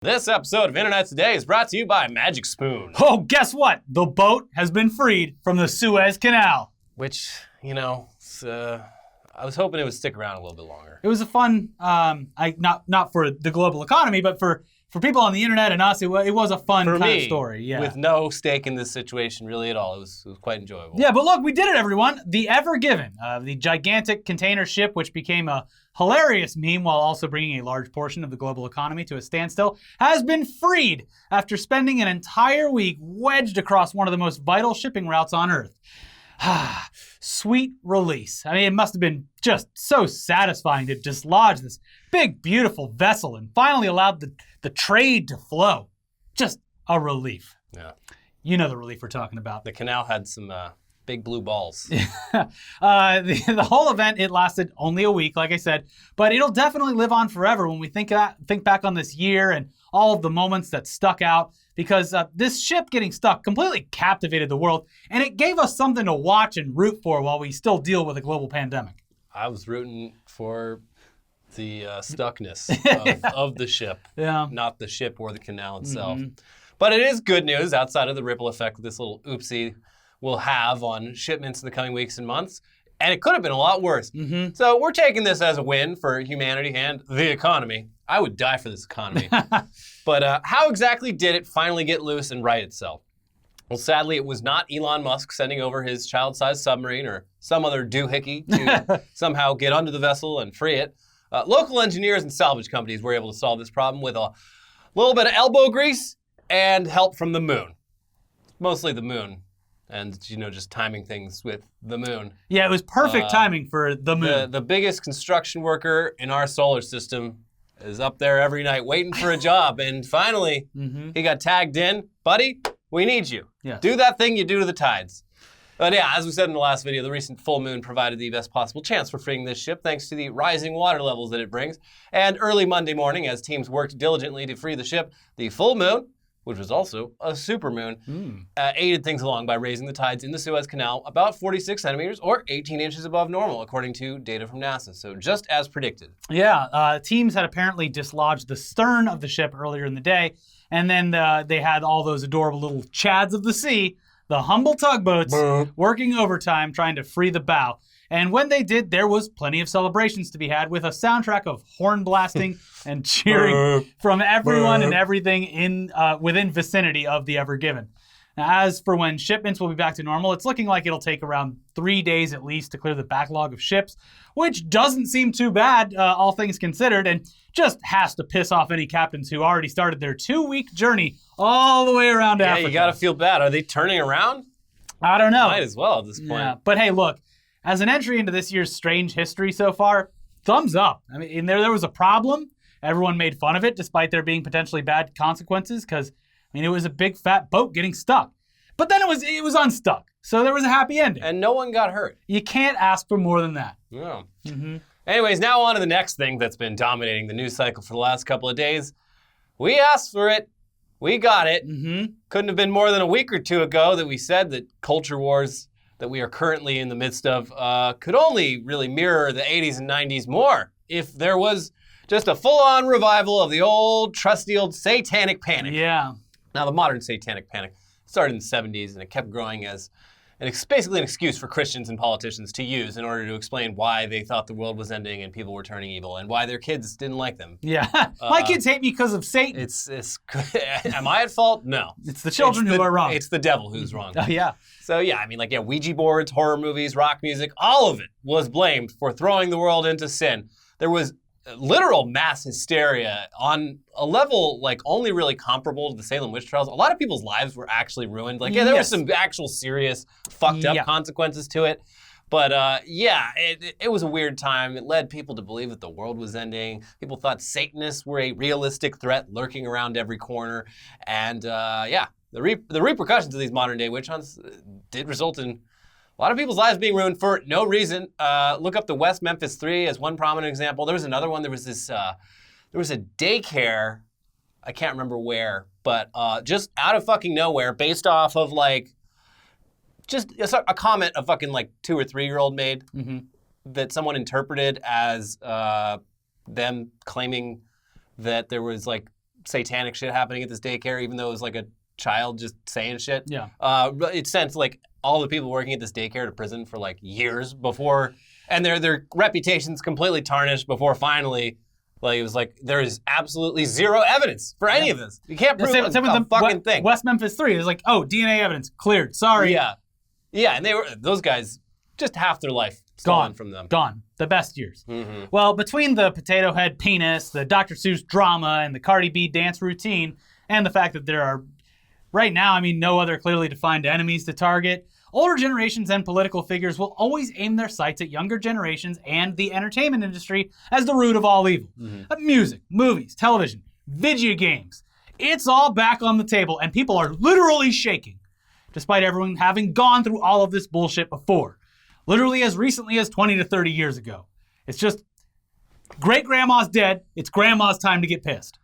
This episode of Internet Today is brought to you by Magic Spoon. Oh, guess what? The boat has been freed from the Suez Canal. Which, I was hoping it would stick around a little bit longer. It was a fun, not for the global economy, but for people on the internet and us, it was a fun kind of story. Yeah. With no stake in this situation really at all. It was quite enjoyable. Yeah, but look, we did it, everyone. The Ever Given, the gigantic container ship which became a hilarious meme while also bringing a large portion of the global economy to a standstill, has been freed after spending an entire week wedged across one of the most vital shipping routes on Earth. Sweet release. I mean, it must have been just so satisfying to dislodge this big, beautiful vessel and finally allowed the trade to flow. Just a relief. Yeah. You know the relief we're talking about. The canal had some big blue balls. The whole event, it lasted only a week, like I said, but it'll definitely live on forever when we think back on this year and all of the moments that stuck out, because this ship getting stuck completely captivated the world, and it gave us something to watch and root for while we still deal with a global pandemic. I was rooting for the stuckness of the ship, not the ship or the canal itself. Mm-hmm. But it is good news outside of the ripple effect that this little oopsie will have on shipments in the coming weeks and months. And it could have been a lot worse. Mm-hmm. So we're taking this as a win for humanity and the economy. I would die for this economy. But how exactly did it finally get loose and right itself? Well, sadly, it was not Elon Musk sending over his child-sized submarine or some other doohickey to somehow get under the vessel and free it. Local engineers and salvage companies were able to solve this problem with a little bit of elbow grease and help from the moon. Mostly the moon. And, just timing things with the moon. Yeah, it was perfect timing for the moon. The biggest construction worker in our solar system is up there every night waiting for a job. And finally, he got tagged in. Buddy, we need you. Yes. Do that thing you do to the tides. But yeah, as we said in the last video, the recent full moon provided the best possible chance for freeing this ship thanks to the rising water levels that it brings. And early Monday morning, as teams worked diligently to free the ship, the full moon, which was also a supermoon, aided things along by raising the tides in the Suez Canal about 46 centimeters or 18 inches above normal, according to data from NASA. So just as predicted. Yeah, teams had apparently dislodged the stern of the ship earlier in the day, and then they had all those adorable little chads of the sea, the humble tugboats, working overtime trying to free the bow. And when they did, there was plenty of celebrations to be had with a soundtrack of horn blasting and cheering from everyone and everything within vicinity of the Ever Given. Now, as for when shipments will be back to normal, it's looking like it'll take around 3 days at least to clear the backlog of ships, which doesn't seem too bad, all things considered, and just has to piss off any captains who already started their 2-week journey all the way around Africa. Yeah, you gotta feel bad. Are they turning around? I don't know. Might as well at this point. Yeah, but hey, look. As an entry into this year's strange history so far, thumbs up. I mean, there was a problem. Everyone made fun of it, despite there being potentially bad consequences, because, it was a big fat boat getting stuck. But then it was unstuck, so there was a happy ending. And no one got hurt. You can't ask for more than that. No. Mm-hmm. Anyways, now on to the next thing that's been dominating the news cycle for the last couple of days. We asked for it. We got it. Mm-hmm. Couldn't have been more than a week or two ago that we said that culture wars that we are currently in the midst of could only really mirror the 80s and 90s more if there was just a full-on revival of the old, trusty old satanic panic. Yeah. Now, the modern satanic panic started in the 70s, and it kept growing as basically an excuse for Christians and politicians to use in order to explain why they thought the world was ending and people were turning evil and why their kids didn't like them. Yeah. My kids hate me because of Satan. Am I at fault? No. It's the children who are wrong. It's the devil who's wrong. Yeah. So yeah, Ouija boards, horror movies, rock music, all of it was blamed for throwing the world into sin. There was literal mass hysteria on a level only really comparable to the Salem witch trials. A lot of people's lives were actually ruined. There were some actual serious fucked up consequences to it. But it was a weird time. It led people to believe that the world was ending. People thought Satanists were a realistic threat lurking around every corner. And the repercussions of these modern day witch hunts did result in a lot of people's lives being ruined for no reason. Look up the West Memphis 3 as one prominent example. There was another one. There was a daycare, I can't remember where, but just out of fucking nowhere, based off of just a comment a fucking 2 or 3 year old made that someone interpreted as them claiming that there was satanic shit happening at this daycare, even though it was like a child just saying shit. Yeah. It sent like all the people working at this daycare to prison for like years before, and their reputation's completely tarnished before finally, like it was like there is absolutely zero evidence for any of this. You can't prove a fucking thing. West Memphis 3 is like, oh, DNA evidence cleared. Sorry. Yeah, and those guys just half their life stolen from them. Gone. The best years. Mm-hmm. Well, between the potato head penis, the Dr. Seuss drama, and the Cardi B dance routine, and the fact that there are, right now, I mean, no other clearly defined enemies to target, older generations and political figures will always aim their sights at younger generations and the entertainment industry as the root of all evil. Mm-hmm. Music, movies, television, video games. It's all back on the table, and people are literally shaking, despite everyone having gone through all of this bullshit before. Literally as recently as 20 to 30 years ago. It's just, great-grandma's dead, it's grandma's time to get pissed.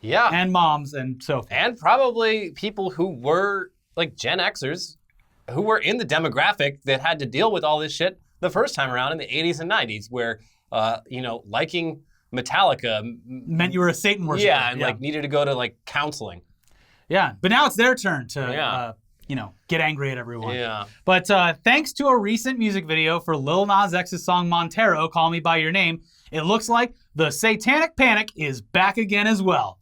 Yeah. And moms and so forth. And probably people who were, like, Gen Xers, who were in the demographic that had to deal with all this shit the first time around in the 80s and 90s, where, liking Metallica meant you were a Satan worshiper. Yeah, and, like, needed to go to, like, counseling. Yeah, but now it's their turn to... get angry at everyone. Yeah. But thanks to a recent music video for Lil Nas X's song Montero, Call Me By Your Name, it looks like the Satanic Panic is back again as well.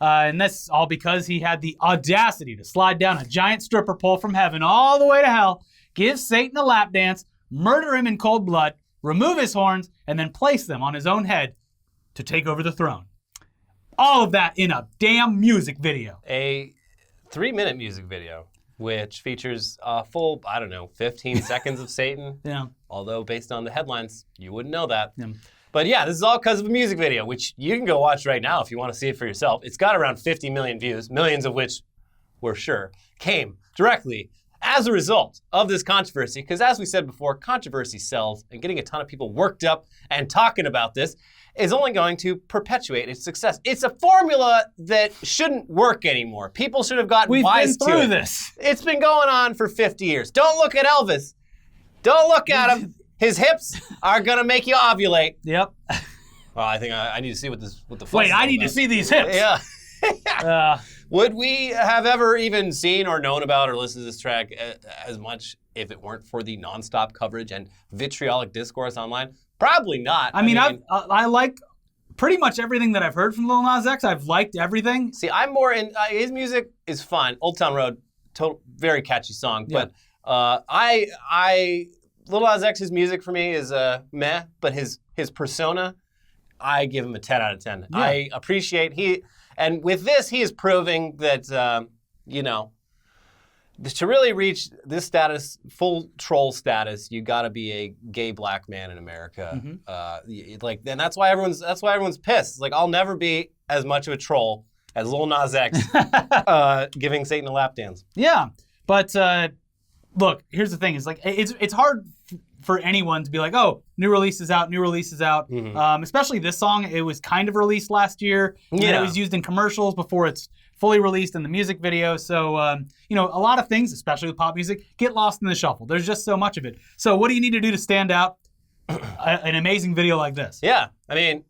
And that's all because he had the audacity to slide down a giant stripper pole from heaven all the way to hell, give Satan a lap dance, murder him in cold blood, remove his horns, and then place them on his own head to take over the throne. All of that in a damn music video. A 3-minute music video, which features a full, 15 seconds of Satan. Yeah. Although, based on the headlines, you wouldn't know that. Yeah. But yeah, this is all because of a music video, which you can go watch right now if you want to see it for yourself. It's got around 50 million views, millions of which, we're sure, came directly as a result of this controversy. Because as we said before, controversy sells, and getting a ton of people worked up and talking about this is only going to perpetuate its success. It's a formula that shouldn't work anymore. People should have gotten wise to it. We've been through this. It's been going on for 50 years. Don't look at Elvis. Don't look at him. His hips are gonna make you ovulate. Yep. Well, I think I need to see what the fuss Wait, is I need about. to see these hips. Yeah. Would we have ever even seen or known about or listened to this track as much if it weren't for the nonstop coverage and vitriolic discourse online? Probably not. I mean, I like pretty much everything that I've heard from Lil Nas X. I've liked everything. See, I'm more in, his music is fun. Old Town Road, very catchy song. Yeah. But Lil Nas X's music for me is meh, but his persona, I give him a 10 out of 10. Yeah. I appreciate and with this, he is proving that, to really reach this status, full troll status, you got to be a gay black man in America. Mm-hmm. And that's why everyone's pissed. Like, I'll never be as much of a troll as Lil Nas X giving Satan a lap dance. Yeah, but look, here's the thing: it's hard for anyone to be like, oh, new release is out. Mm-hmm. Especially this song, it was kind of released last year. And it was used in commercials before it's fully released in the music video. So, a lot of things, especially with pop music, get lost in the shuffle. There's just so much of it. So what do you need to do to stand out? An amazing video like this. Yeah. I mean,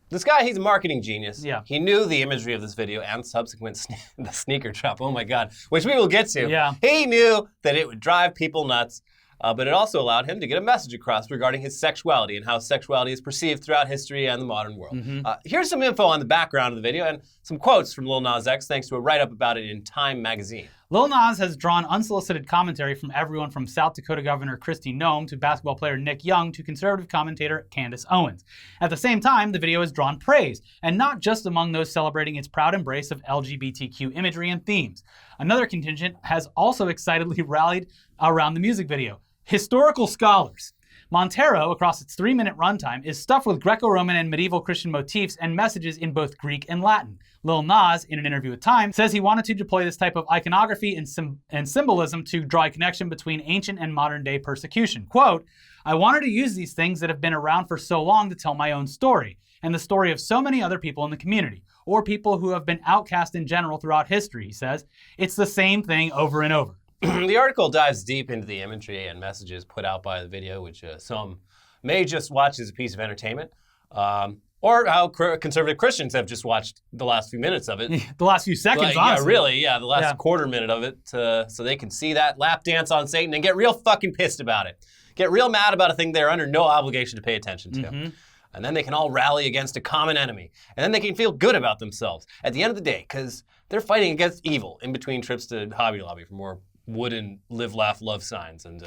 this guy, he's a marketing genius. Yeah. He knew the imagery of this video and subsequent the sneaker drop. Oh my God. Which we will get to. Yeah. He knew that it would drive people nuts. But it also allowed him to get a message across regarding his sexuality and how sexuality is perceived throughout history and the modern world. Mm-hmm. Here's some info on the background of the video and some quotes from Lil Nas X thanks to a write-up about it in Time magazine. Lil Nas has drawn unsolicited commentary from everyone from South Dakota Governor Kristi Noem to basketball player Nick Young to conservative commentator Candace Owens. At the same time, the video has drawn praise, and not just among those celebrating its proud embrace of LGBTQ imagery and themes. Another contingent has also excitedly rallied around the music video. Historical scholars. Montero, across its 3-minute runtime, is stuffed with Greco-Roman and medieval Christian motifs and messages in both Greek and Latin. Lil Nas, in an interview with Time, says he wanted to deploy this type of iconography and symbolism to draw a connection between ancient and modern-day persecution. Quote, I wanted to use these things that have been around for so long to tell my own story, and the story of so many other people in the community, or people who have been outcast in general throughout history, he says. It's the same thing over and over. The article dives deep into the imagery and messages put out by the video, which some may just watch as a piece of entertainment, or Or how conservative Christians have just watched the last few minutes of it. The last few seconds, honestly. The last quarter minute of it, so they can see that lap dance on Satan and get real fucking pissed about it. Get real mad about a thing they're under no obligation to pay attention to. Mm-hmm. And then they can all rally against a common enemy. And then they can feel good about themselves at the end of the day, because they're fighting against evil in between trips to Hobby Lobby for more wooden live, laugh, love signs, and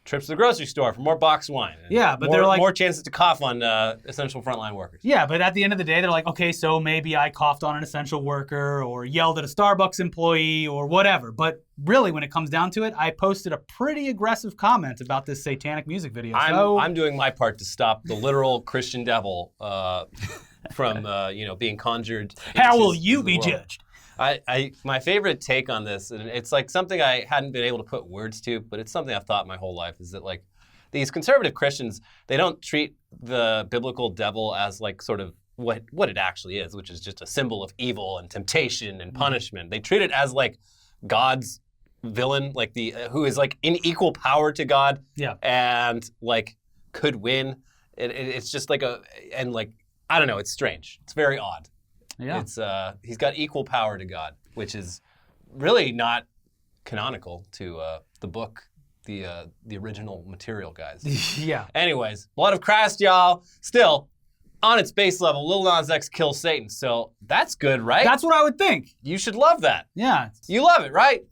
trips to the grocery store for more boxed wine. Yeah, but they're like more chances to cough on essential frontline workers. Yeah, but at the end of the day, they're like, okay, so maybe I coughed on an essential worker or yelled at a Starbucks employee or whatever. But really, when it comes down to it, I posted a pretty aggressive comment about this satanic music video. I'm doing my part to stop the literal Christian devil from being conjured. How will you be judged? My favorite take on this, and it's like something I hadn't been able to put words to, but it's something I've thought my whole life, is that like these conservative Christians, they don't treat the biblical devil as like sort of what it actually is, which is just a symbol of evil and temptation and punishment. They treat it as like God's villain, like who is like in equal power to God, and like could win. It's just like I don't know, it's strange. It's very odd. Yeah. It's he's got equal power to God, which is really not canonical to the book, the original material, guys. Yeah. Anyways, blood of Christ, y'all. Still, on its base level, Lil Nas X kills Satan, so that's good, right? That's what I would think. You should love that. Yeah. You love it, right?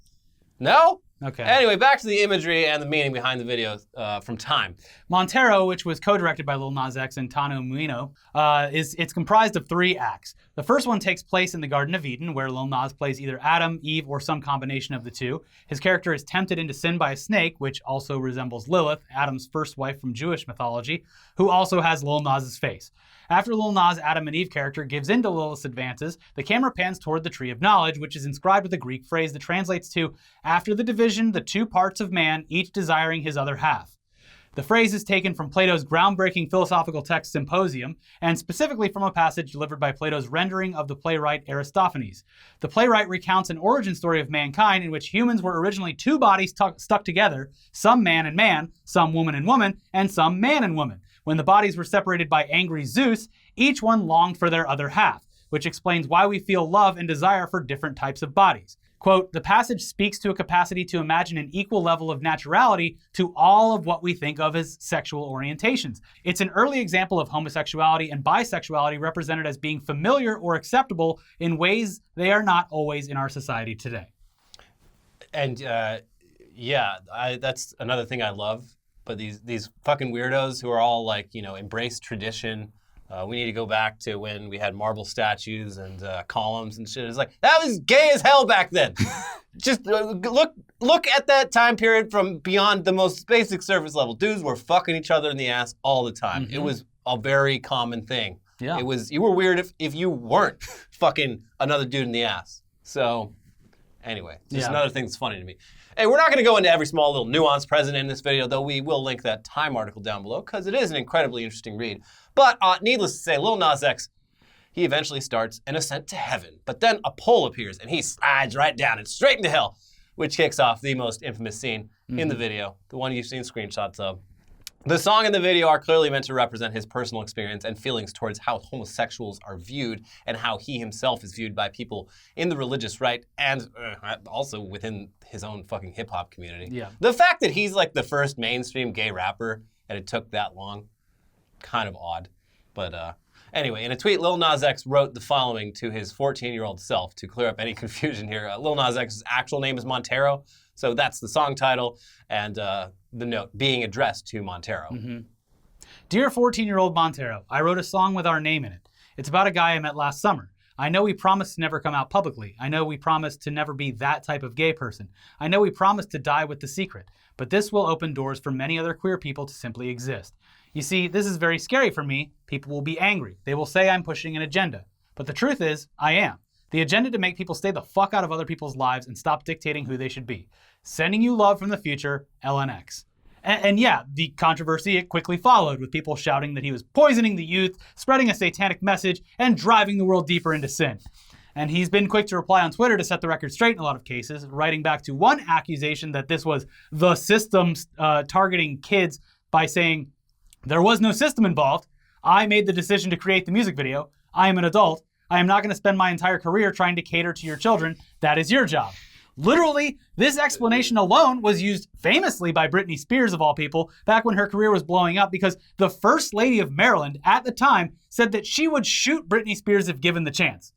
No? Okay. Anyway, back to the imagery and the meaning behind the video from Time. Montero, which was co-directed by Lil Nas X and Tano Muino, it's comprised of 3 acts. The first one takes place in the Garden of Eden, where Lil Nas plays either Adam, Eve, or some combination of the two. His character is tempted into sin by a snake, which also resembles Lilith, Adam's first wife from Jewish mythology, who also has Lil Nas's face. After Lil Nas' Adam and Eve character gives in to Lilith's advances, the camera pans toward the Tree of Knowledge, which is inscribed with a Greek phrase that translates to, "After the division, the 2 parts of man, each desiring his other half." The phrase is taken from Plato's groundbreaking philosophical text Symposium, and specifically from a passage delivered by Plato's rendering of the playwright Aristophanes. The playwright recounts an origin story of mankind in which humans were originally 2 bodies stuck together, some man and man, some woman and woman, and some man and woman. When the bodies were separated by angry Zeus, each one longed for their other half, which explains why we feel love and desire for different types of bodies. Quote, "The passage speaks to a capacity to imagine an equal level of naturality to all of what we think of as sexual orientations. It's an early example of homosexuality and bisexuality represented as being familiar or acceptable in ways they are not always in our society today." And that's another thing I love. But these fucking weirdos who are all like, embrace tradition. We need to go back to when we had marble statues and columns and shit. It's like, that was gay as hell back then. Just look at that time period from beyond the most basic surface level. Dudes were fucking each other in the ass all the time. Mm-hmm. It was a very common thing. Yeah. You were weird if you weren't fucking another dude in the ass. So anyway, just another thing that's funny to me. Hey, we're not going to go into every small little nuance present in this video, though we will link that Time article down below, because it is an incredibly interesting read. But needless to say, Lil Nas X, he eventually starts an ascent to heaven. But then a pole appears, and he slides right down and straight into hell, which kicks off the most infamous scene in the video, the one you've seen screenshots of. The song and the video are clearly meant to represent his personal experience and feelings towards how homosexuals are viewed and how he himself is viewed by people in the religious right and also within his own fucking hip-hop community. Yeah. The fact that he's like the first mainstream gay rapper and it took that long, kind of odd. But anyway, in a tweet, Lil Nas X wrote the following to his 14-year-old self to clear up any confusion here. Lil Nas X's actual name is Montero, so that's the song title, and the note being addressed to Montero. Mm-hmm. Dear 14-year-old Montero, I wrote a song with our name in it. It's about a guy I met last summer. I know we promised to never come out publicly. I know we promised to never be that type of gay person. I know we promised to die with the secret. But this will open doors for many other queer people to simply exist. You see, this is very scary for me. People will be angry. They will say I'm pushing an agenda. But the truth is, I am. The agenda to make people stay the fuck out of other people's lives and stop dictating who they should be. Sending you love from the future, LNX. And yeah, the controversy, it quickly followed, with people shouting that he was poisoning the youth, spreading a satanic message, and driving the world deeper into sin. And he's been quick to reply on Twitter to set the record straight in a lot of cases, writing back to one accusation that this was the system targeting kids by saying there was no system involved. I made the decision to create the music video. I am an adult. I am not going to spend my entire career trying to cater to your children. That is your job. Literally, this explanation alone was used famously by Britney Spears, of all people, back when her career was blowing up, because the First Lady of Maryland at the time said that she would shoot Britney Spears if given the chance.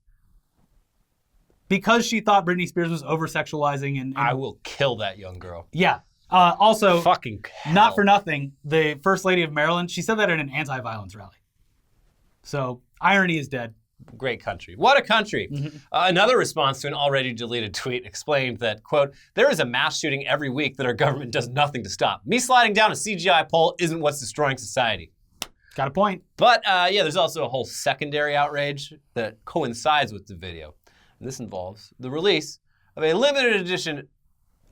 Because she thought Britney Spears was over-sexualizing and I will kill that young girl. Yeah. Also, fucking hell. Not for nothing, the First Lady of Maryland, she said that in an anti-violence rally. So, irony is dead. Great country. What a country. Another response to an already deleted tweet explained that, quote, there is a mass shooting every week that our government does nothing to stop. Me sliding down a CGI pole isn't what's destroying society. Got a point. But yeah, there's also a whole secondary outrage that coincides with the video. And this involves the release of a limited edition,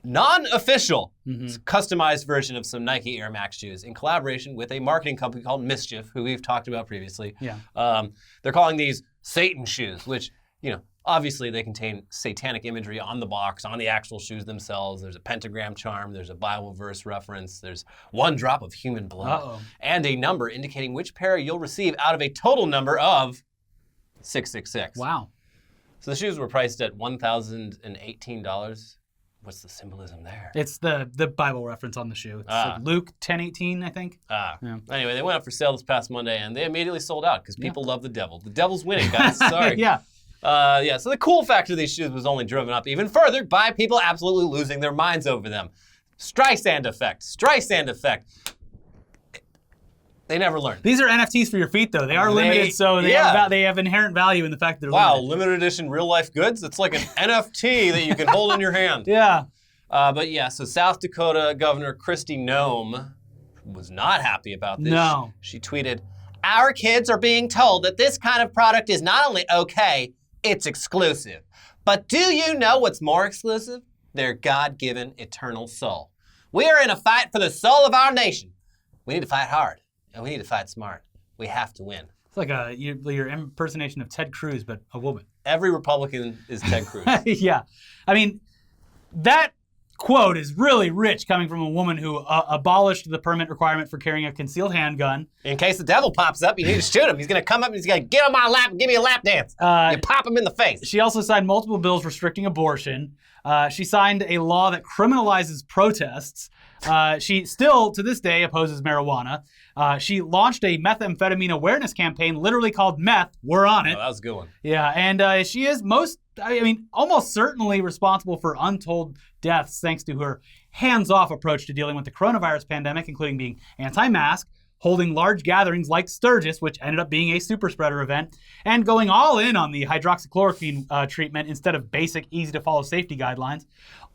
non-official, customized version of some Nike Air Max shoes in collaboration with a marketing company called Mischief, who we've talked about previously. Yeah. They're calling these Satan shoes, which, you know, obviously they contain satanic imagery on the box, on the actual shoes themselves. There's a pentagram charm, there's a Bible verse reference, there's one drop of human blood, and a number indicating which pair you'll receive out of a total number of 666. Wow. So the shoes were priced at $1,018. What's the symbolism there? It's the Bible reference on the shoe. It's like Luke 10:18, I think. Yeah. Anyway, they went up for sale this past Monday, and they immediately sold out because people love the devil. The devil's winning, guys. Sorry. Yeah. So the cool factor of these shoes was only driven up even further by people absolutely losing their minds over them. Streisand effect. They never learned. These are NFTs for your feet, though. They are limited, so they have inherent value in the fact that they're limited. Wow, limited edition real life goods? It's like an NFT that you can hold in your hand. Yeah. But yeah, so South Dakota Governor Kristi Noem was not happy about this. No. She tweeted, our kids are being told that this kind of product is not only okay, it's exclusive. But do you know what's more exclusive? Their God-given eternal soul. We are in a fight for the soul of our nation. We need to fight hard. And we need to fight smart. We have to win. It's like your impersonation of Ted Cruz, but a woman. Every Republican is Ted Cruz. Yeah. I mean, that quote is really rich coming from a woman who abolished the permit requirement for carrying a concealed handgun. In case the devil pops up, you need to shoot him. He's going to come up and he's going to get on my lap and give me a lap dance. You pop him in the face. She also signed multiple bills restricting abortion. She signed a law that criminalizes protests. She still, to this day, opposes marijuana. She launched a methamphetamine awareness campaign literally called Meth, We're On It. Oh, that was a good one. Yeah, and she is almost certainly responsible for untold deaths thanks to her hands-off approach to dealing with the coronavirus pandemic, including being anti-mask, holding large gatherings like Sturgis, which ended up being a super spreader event, and going all in on the hydroxychloroquine treatment instead of basic, easy-to-follow safety guidelines,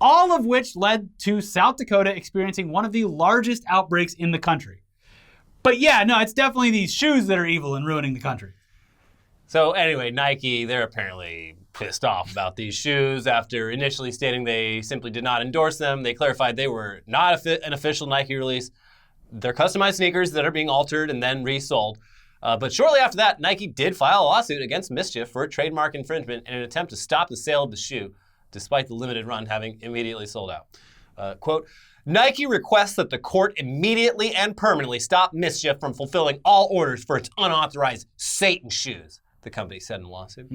all of which led to South Dakota experiencing one of the largest outbreaks in the country. But yeah, no, it's definitely these shoes that are evil and ruining the country. So anyway, Nike, they're apparently pissed off about these shoes after initially stating they simply did not endorse them. They clarified they were not an official Nike release. They're customized sneakers that are being altered and then resold. But shortly after that, Nike did file a lawsuit against Mischief for a trademark infringement in an attempt to stop the sale of the shoe, despite the limited run having immediately sold out. Quote, Nike requests that the court immediately and permanently stop Mischief from fulfilling all orders for its unauthorized Satan shoes, the company said in the lawsuit.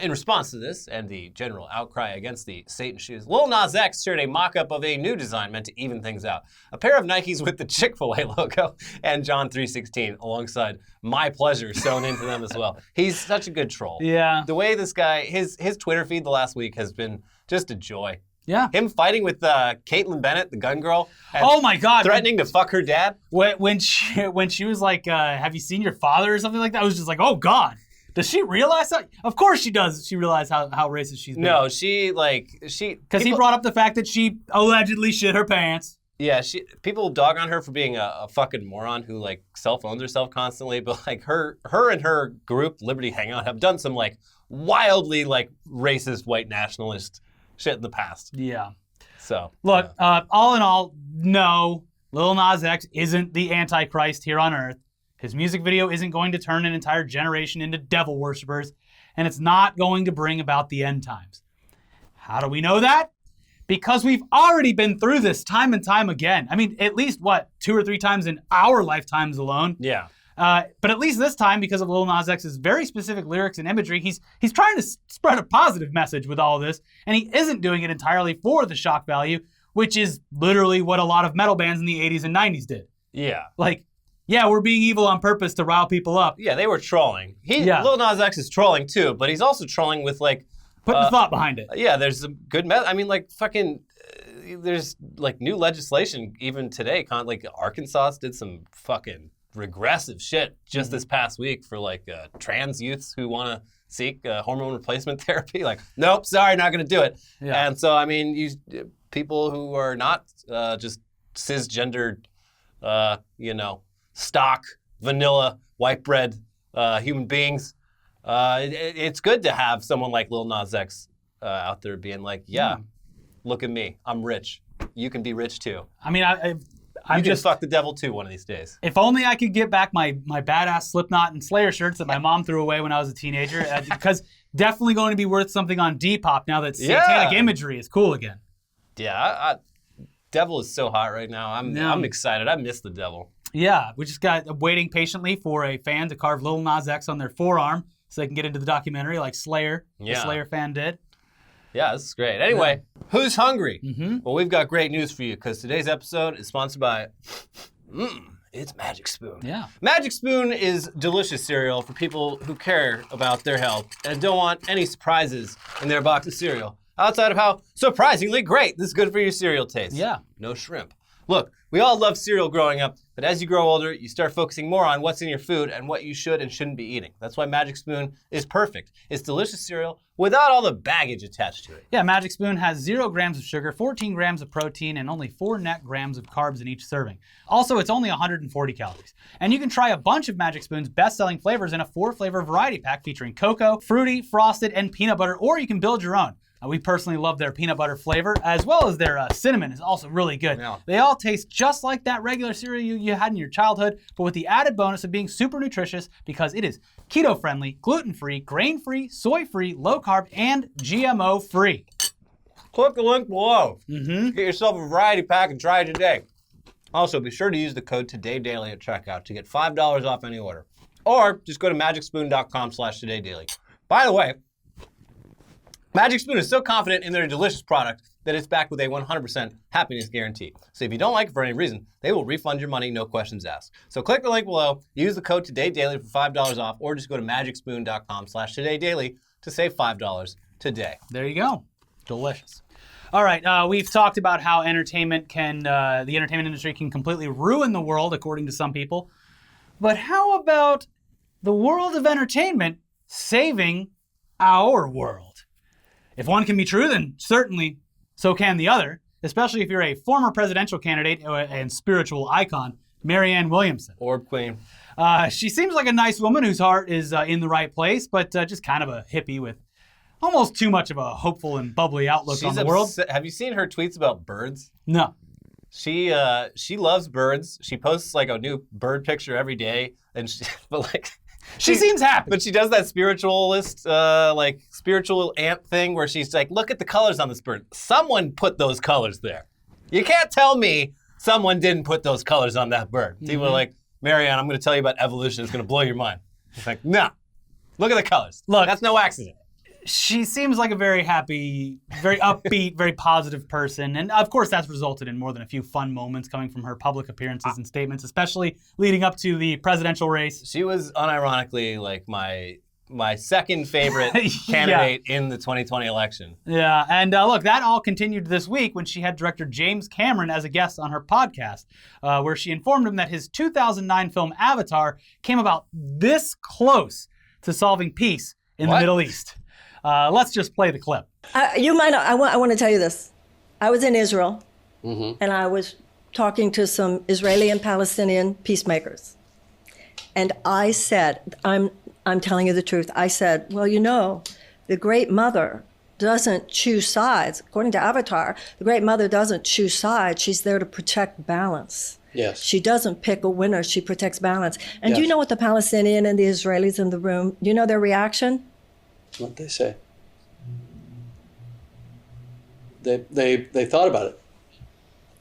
In response to this and the general outcry against the Satan shoes, Lil Nas X shared a mock-up of a new design meant to even things out. A pair of Nikes with the Chick-fil-A logo and John 3:16 alongside My Pleasure sewn into them as well. He's such a good troll. Yeah. The way this guy, his Twitter feed the last week has been just a joy. Yeah. Him fighting with Caitlyn Bennett, the gun girl. Oh my God. Threatening to fuck her dad. When she was like, have you seen your father or something like that? I was just like, oh God. Does she realize that? Of course she does. She realized how racist she's been. No, because he brought up the fact that she allegedly shit her pants. Yeah, people dog on her for being a fucking moron who like self-owns herself constantly, but like her and her group Liberty Hangout have done some like wildly like racist white nationalist shit in the past. Yeah. So look, all in all, no, Lil Nas X isn't the Antichrist here on Earth. His music video isn't going to turn an entire generation into devil worshippers, and it's not going to bring about the end times. How do we know that? Because we've already been through this time and time again. I mean, at least, 2 or 3 times in our lifetimes alone? Yeah. But at least this time, because of Lil Nas X's very specific lyrics and imagery, he's trying to spread a positive message with all this, and he isn't doing it entirely for the shock value, which is literally what a lot of metal bands in the 80s and 90s did. Yeah. Like, yeah, we're being evil on purpose to rile people up. Yeah, they were trolling. Lil Nas X is trolling too, but he's also trolling with like... Putting thought behind it. Yeah, there's some good... I mean, like, fucking... There's, like, new legislation even today. Like, Arkansas did some fucking regressive shit just this past week for, like, trans youths who want to seek hormone replacement therapy. Like, nope, sorry, not going to do it. Yeah. And so, I mean, people who are not just cisgendered, stock, vanilla, white bread human beings. It's good to have someone like Lil Nas X out there being like, look at me, I'm rich. You can be rich too. I mean, I'm just fuck the devil too one of these days. If only I could get back my badass Slipknot and Slayer shirts that my mom threw away when I was a teenager, because definitely going to be worth something on Depop now that satanic imagery is cool again. Yeah, devil is so hot right now. I'm excited. I miss the devil. Yeah, we just got waiting patiently for a fan to carve Lil Nas X on their forearm so they can get into the documentary like Slayer, the Slayer fan did. Yeah, this is great. Anyway, who's hungry? Mm-hmm. Well, we've got great news for you because today's episode is sponsored by, it's Magic Spoon. Yeah. Magic Spoon is delicious cereal for people who care about their health and don't want any surprises in their box of cereal outside of how surprisingly great this good for your cereal tastes. Yeah. No shrimp. Look, we all loved cereal growing up, but as you grow older, you start focusing more on what's in your food and what you should and shouldn't be eating. That's why Magic Spoon is perfect. It's delicious cereal without all the baggage attached to it. Yeah, Magic Spoon has 0 grams of sugar, 14 grams of protein, and only 4 net grams of carbs in each serving. Also, it's only 140 calories. And you can try a bunch of Magic Spoon's best-selling flavors in a 4-flavor variety pack featuring cocoa, fruity, frosted, and peanut butter, or you can build your own. We personally love their peanut butter flavor, as well as their cinnamon is also really good. Yeah. They all taste just like that regular cereal you had in your childhood, but with the added bonus of being super nutritious because it is keto-friendly, gluten-free, grain-free, soy-free, low-carb, and GMO-free. Click the link below. Mm-hmm. Get yourself a variety pack and try it today. Also, be sure to use the code TODAYDAILY at checkout to get $5 off any order. Or just go to magicspoon.com/todaydaily. By the way, Magic Spoon is so confident in their delicious product that it's backed with a 100% happiness guarantee. So if you don't like it for any reason, they will refund your money, no questions asked. So click the link below, use the code TODAYDAILY for $5 off, or just go to magicspoon.com/todaydaily to save $5 today. There you go. Delicious. All right, we've talked about how the entertainment industry can completely ruin the world, according to some people. But how about the world of entertainment saving our world? If one can be true, then certainly so can the other, especially if you're a former presidential candidate and spiritual icon, Marianne Williamson. Orb Queen. She seems like a nice woman whose heart is in the right place, but just kind of a hippie with almost too much of a hopeful and bubbly outlook on the world. Have you seen her tweets about birds? No. She loves birds. She posts like a new bird picture every day, and she seems happy. But she does that spiritualist, spiritual ant thing where she's like, look at the colors on this bird. Someone put those colors there. You can't tell me someone didn't put those colors on that bird. Mm-hmm. People are like, Marianne, I'm going to tell you about evolution. It's going to blow your mind. It's like, no. Look at the colors. Look, that's no accident. She seems like a very happy, very upbeat, very positive person. And of course, that's resulted in more than a few fun moments coming from her public appearances and statements, especially leading up to the presidential race. She was unironically like my second favorite candidate in the 2020 election. Yeah, and look, that all continued this week when she had director James Cameron as a guest on her podcast, where she informed him that his 2009 film Avatar came about this close to solving peace in the Middle East. Let's just play the clip. You might not, I want to tell you this. I was in Israel, and I was talking to some Israeli and Palestinian peacemakers. And I said, I'm telling you the truth. I said, well, the Great Mother doesn't choose sides. According to Avatar, the Great Mother doesn't choose sides. She's there to protect balance. Yes. She doesn't pick a winner. She protects balance. And do you know what the Palestinian and the Israelis in the room, do you know their reaction? What'd they say? They thought about it.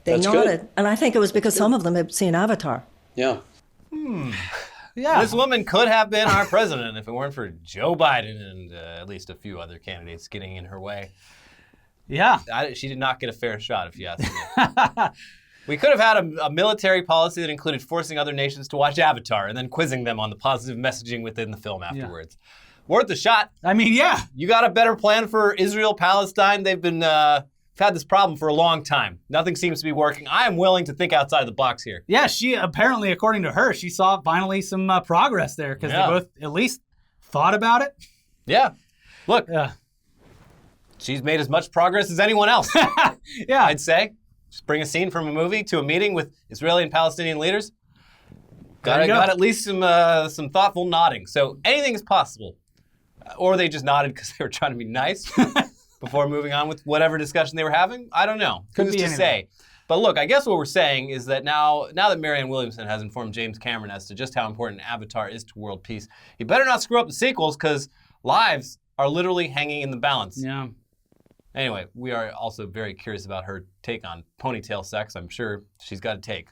They nodded. Good. And I think it was because some of them had seen Avatar. Yeah. Yeah. This woman could have been our president if it weren't for Joe Biden and at least a few other candidates getting in her way. Yeah. She did not get a fair shot, if you ask me. We could have had a military policy that included forcing other nations to watch Avatar and then quizzing them on the positive messaging within the film afterwards. Yeah. Worth a shot. I mean, yeah. You got a better plan for Israel, Palestine? They've been had this problem for a long time. Nothing seems to be working. I am willing to think outside the box here. Yeah, she apparently, according to her, she saw finally some progress there because they both at least thought about it. Yeah. Look, she's made as much progress as anyone else. Yeah. I'd say. Just bring a scene from a movie to a meeting with Israeli and Palestinian leaders. Got at least some thoughtful nodding. So anything is possible. Or they just nodded because they were trying to be nice before moving on with whatever discussion they were having. I don't know. Could Who's be to say? But look, I guess what we're saying is that now that Marianne Williamson has informed James Cameron as to just how important Avatar is to world peace, he better not screw up the sequels because lives are literally hanging in the balance. Yeah. Anyway, we are also very curious about her take on ponytail sex. I'm sure she's got a take.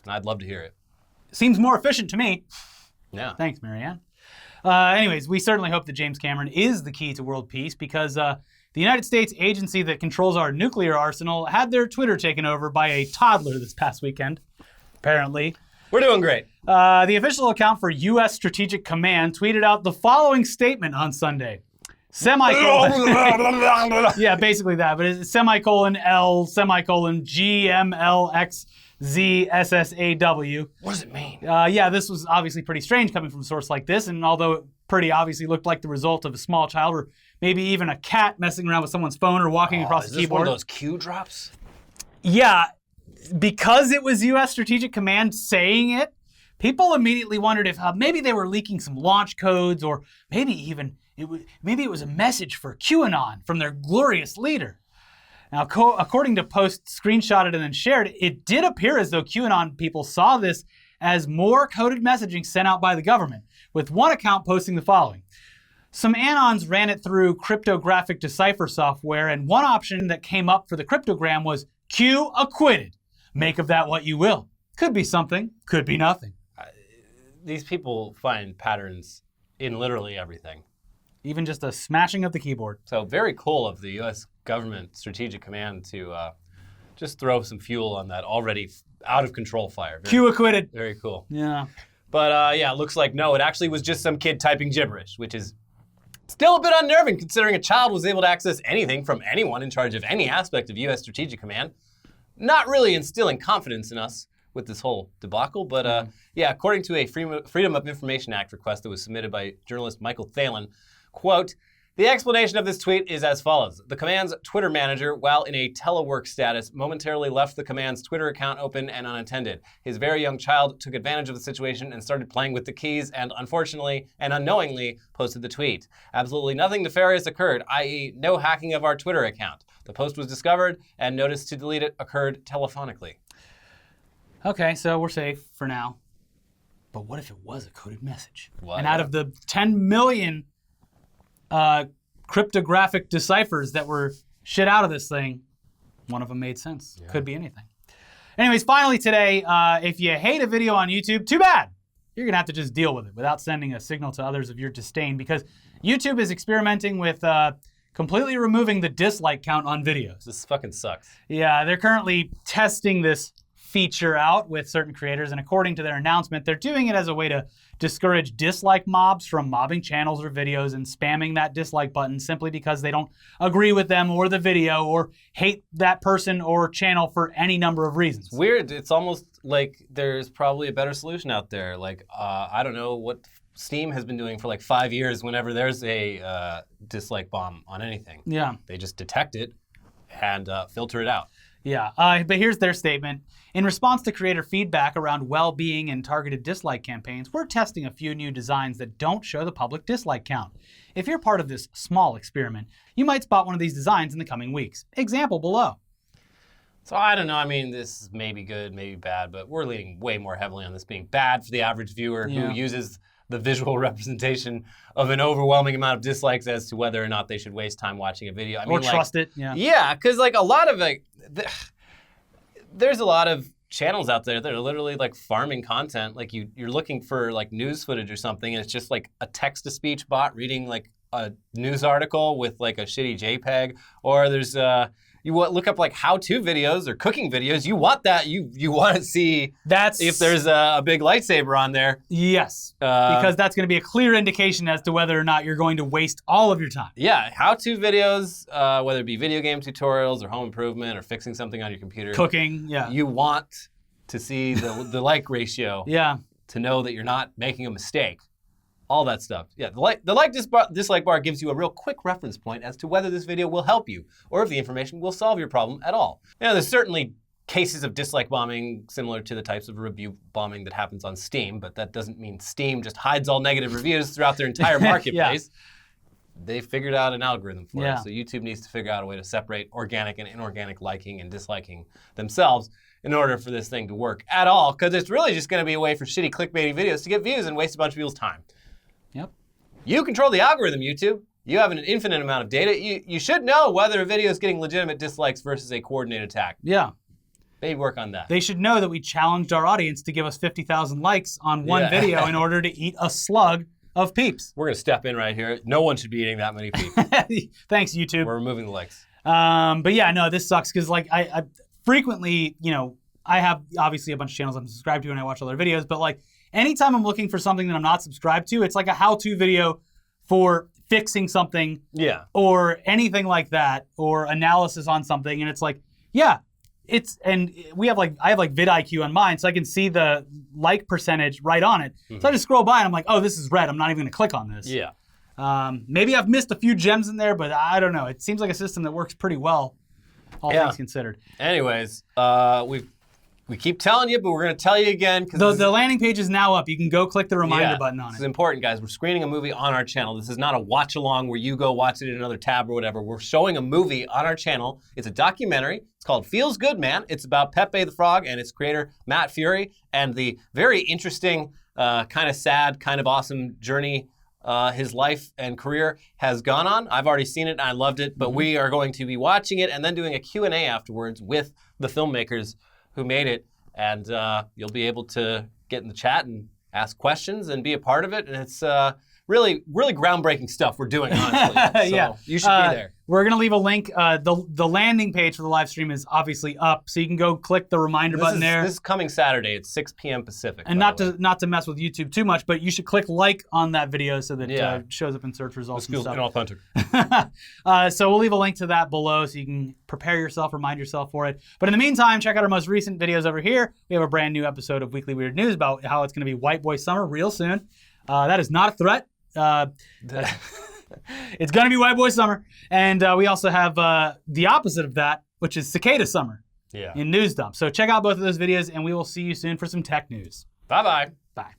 I'd love to hear it. Seems more efficient to me. Yeah. Thanks, Marianne. Anyways, we certainly hope that James Cameron is the key to world peace because the United States agency that controls our nuclear arsenal had their Twitter taken over by a toddler this past weekend, apparently. We're doing great. The official account for U.S. Strategic Command tweeted out the following statement on Sunday. Semicolon. Yeah, basically that. But it's semicolon L, semicolon GMLXZSSAW. What does it mean? Yeah, this was obviously pretty strange coming from a source like this. And although it pretty obviously looked like the result of a small child or maybe even a cat messing around with someone's phone or walking across the keyboard. Is this one of those Q drops? Yeah, because it was U.S. Strategic Command saying it, people immediately wondered if maybe they were leaking some launch codes or maybe even maybe it was a message for QAnon from their glorious leader. Now, according to posts screenshotted and then shared, it did appear as though QAnon people saw this as more coded messaging sent out by the government, with one account posting the following. Some Anons ran it through cryptographic decipher software, and one option that came up for the cryptogram was Q acquitted. Make of that what you will. Could be something, could be nothing. These people find patterns in literally everything. Even just a smashing of the keyboard. So very cool of the U.S. government strategic command to just throw some fuel on that already out of control fire. Q acquitted. Very cool. Yeah. But yeah, it looks like no, it actually was just some kid typing gibberish, which is still a bit unnerving considering a child was able to access anything from anyone in charge of any aspect of U.S. strategic command. Not really instilling confidence in us with this whole debacle, but yeah, according to a Freedom of Information Act request that was submitted by journalist Michael Thalen, quote, the explanation of this tweet is as follows. The command's Twitter manager, while in a telework status, momentarily left the command's Twitter account open and unattended. His very young child took advantage of the situation and started playing with the keys and unfortunately and unknowingly posted the tweet. Absolutely nothing nefarious occurred, i.e. no hacking of our Twitter account. The post was discovered and notice to delete it occurred telephonically. Okay, so we're safe for now. But what if it was a coded message? What? And out of the 10 million cryptographic deciphers that were shit out of this thing, one of them made sense. Yeah. Could be anything. Anyways, finally today, if you hate a video on YouTube, too bad. You're going to have to just deal with it without sending a signal to others of your disdain because YouTube is experimenting with completely removing the dislike count on videos. This fucking sucks. Yeah, they're currently testing this feature out with certain creators, and according to their announcement, they're doing it as a way to discourage dislike mobs from mobbing channels or videos and spamming that dislike button simply because they don't agree with them or the video or hate that person or channel for any number of reasons. It's weird. It's almost like there's probably a better solution out there. Like, I don't know what Steam has been doing for like 5 years whenever there's a dislike bomb on anything. Yeah. They just detect it and filter it out. Yeah, but here's their statement. In response to creator feedback around well-being and targeted dislike campaigns, we're testing a few new designs that don't show the public dislike count. If you're part of this small experiment, you might spot one of these designs in the coming weeks. Example below. So I don't know, I mean, this may be good, maybe bad, but we're leaning way more heavily on this being bad for the average viewer who uses the visual representation of an overwhelming amount of dislikes as to whether or not they should waste time watching a video. I mean, or trust it, Yeah, because like a lot of there's a lot of channels out there that are literally like farming content. Like you're looking for like news footage or something, and it's just like a text-to-speech bot reading like a news article with like a shitty JPEG. Or there's look up like how-to videos or cooking videos. You want that. You want to see if there's a big lightsaber on there. Yes, because that's going to be a clear indication as to whether or not you're going to waste all of your time. Yeah, how-to videos, whether it be video game tutorials or home improvement or fixing something on your computer. Cooking, yeah. You want to see the like ratio. Yeah. To know that you're not making a mistake. All that stuff. Yeah, the dislike bar gives you a real quick reference point as to whether this video will help you or if the information will solve your problem at all. There's certainly cases of dislike bombing similar to the types of review bombing that happens on Steam, but that doesn't mean Steam just hides all negative reviews throughout their entire marketplace. Yeah. They figured out an algorithm for it, so YouTube needs to figure out a way to separate organic and inorganic liking and disliking themselves in order for this thing to work at all, because it's really just going to be a way for shitty clickbaity videos to get views and waste a bunch of people's time. Yep. You control the algorithm, YouTube. You have an infinite amount of data. You should know whether a video is getting legitimate dislikes versus a coordinated attack. Yeah. Maybe work on that. They should know that we challenged our audience to give us 50,000 likes on one video in order to eat a slug of peeps. We're going to step in right here. No one should be eating that many peeps. Thanks, YouTube. We're removing the likes. But yeah, no, this sucks because like I frequently, I have obviously a bunch of channels I'm subscribed to and I watch other videos, but like anytime I'm looking for something that I'm not subscribed to, it's like a how-to video for fixing something or anything like that or analysis on something. And it's like, and I have like vidIQ on mine, so I can see the like percentage right on it. Mm-hmm. So I just scroll by and I'm like, oh, this is red. I'm not even gonna click on this. Yeah. Maybe I've missed a few gems in there, but I don't know. It seems like a system that works pretty well, all things considered. Anyways, we keep telling you, but we're going to tell you again. The landing page is now up. You can go click the reminder button on it. This is important, guys. We're screening a movie on our channel. This is not a watch-along where you go watch it in another tab or whatever. We're showing a movie on our channel. It's a documentary. It's called Feels Good, Man. It's about Pepe the Frog and its creator, Matt Fury, and the very interesting, kind of sad, kind of awesome journey his life and career has gone on. I've already seen it and I loved it, but we are going to be watching it and then doing a Q&A afterwards with the filmmakers who made it, and you'll be able to get in the chat and ask questions and be a part of it, and it's really groundbreaking stuff we're doing, honestly. So you should be there. We're going to leave a link. The landing page for the live stream is obviously up, so you can go click the reminder button there. This is coming Saturday. It's 6 p.m. Pacific. And not to mess with YouTube too much, but you should click like on that video so that it shows up in search results and stuff. Inauthentic. So we'll leave a link to that below so you can prepare yourself, remind yourself for it. But in the meantime, check out our most recent videos over here. We have a brand new episode of Weekly Weird News about how it's going to be White Boy Summer real soon. That is not a threat. It's going to be White Boy Summer. And we also have the opposite of that, which is Cicada Summer in News Dump. So check out both of those videos, and we will see you soon for some tech news. Bye-bye. Bye.